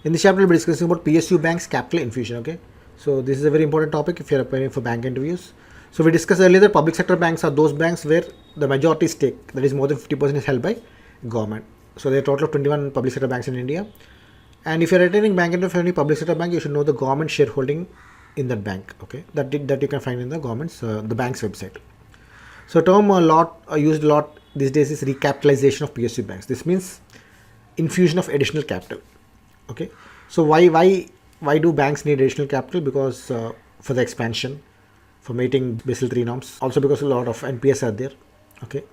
In this chapter, we'll be discussing about PSU banks capital infusion. Okay, so this is a very important topic if you're preparing for bank interviews. So we discussed earlier that public sector banks are those banks where the majority stake, that is more than 50%, is held by government. So there are a total of 21 public sector banks in India. And if you're attending bank interview for any public sector bank, you should know the government shareholding in that bank. Okay, that you can find in the government's the bank's website. So term used a lot these days is recapitalization of PSU banks. This means infusion of additional capital. Okay, so why do banks need additional capital? Because for the expansion, for meeting Basel III norms, also because a lot of NPS are there. Okay,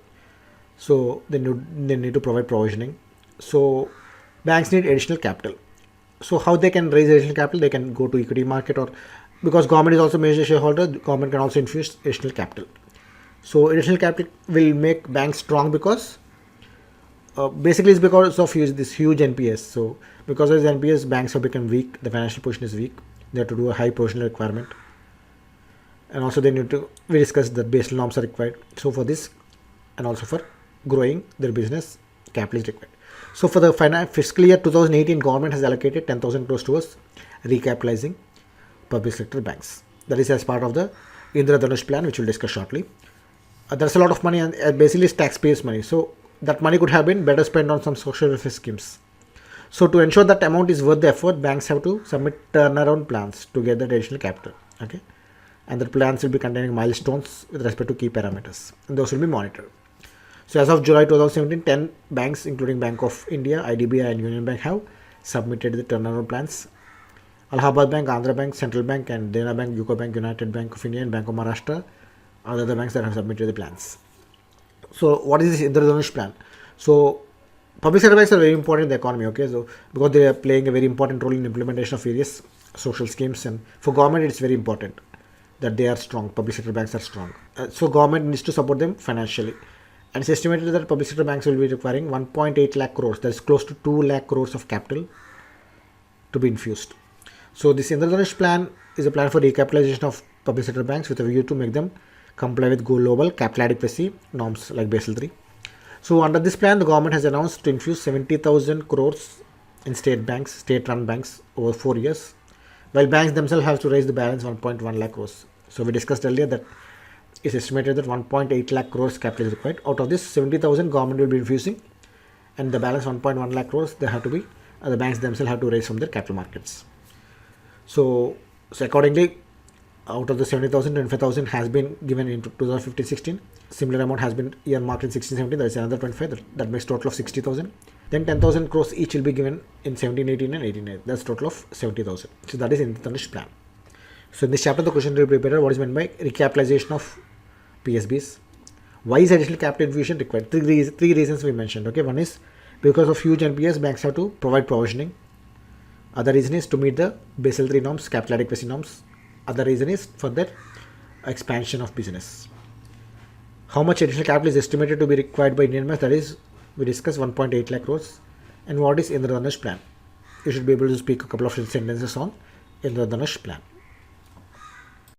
so they need to provide provisioning. So banks need additional capital. So how they can raise additional capital? They can go to equity market, or because government is also major shareholder, government can also infuse additional capital. So additional capital will make banks strong because basically it's because of this huge NPS. So because of this NPS, banks have become weak. The financial position is weak. They have to do a high provisional requirement, and also we discussed that Basel norms are required. So for this, and also for growing their business, capital is required. So for the fiscal year 2018, government has allocated 10,000 crores towards recapitalizing public sector banks. That is as part of the Indradhanush plan, which we'll discuss shortly. There's a lot of money, and basically it's taxpayers' money. So that money could have been better spent on some social welfare schemes. So to ensure that amount is worth the effort, banks have to submit turnaround plans to get that additional capital. Okay, and the plans will be containing milestones with respect to key parameters, and those will be monitored. So as of July 2017, 10 banks, including Bank of India, IDBI, and Union Bank, have submitted the turnaround plans. Allahabad Bank, Andhra Bank, Central Bank, and Dena Bank, UCO Bank, United Bank of India, and Bank of Maharashtra are the other banks that have submitted the plans. So what is this Indradhanush plan? So public sector banks are very important in the economy. Okay, so because they are playing a very important role in implementation of various social schemes, and for government it's very important that they are strong. Public sector banks are strong. So government needs to support them financially. And it's estimated that public sector banks will be requiring 1.8 lakh crores, that is close to 2 lakh crores of capital to be infused. So this Indradhanush plan is a plan for recapitalization of public sector banks with a view to make them comply with global capital adequacy norms like Basel III. So under this plan, the government has announced to infuse 70,000 crores in state-run banks over 4 years, while banks themselves have to raise the balance 1.1 lakh crores. So we discussed earlier that it's estimated that 1.8 lakh crores capital is required. Out of this, 70,000 government will be infusing, and the balance 1.1 lakh crores they have to be the banks themselves have to raise from their capital markets. So accordingly, out of the 70,000, 25,000 has been given in 2015-16. Similar amount has been earmarked in 16-17. That is another 25. That makes total of 60,000. Then 10,000 crores each will be given in 17-18 and 18-19. That's total of 70,000. So that is Indradhanush plan. So in this chapter, the question will be better. What is meant by recapitalization of PSBs? Why is additional capital infusion required? Three reasons we mentioned. Okay, one is because of huge NPS, banks have to provide provisioning. Other reason is to meet the Basel III norms, capital adequacy norms. Other reason is for that expansion of business. How much additional capital is estimated to be required by Indian banks? That is, we discussed 1.8 lakh crores. And what is Indradhanush plan? You should be able to speak a couple of sentences on Indradhanush plan.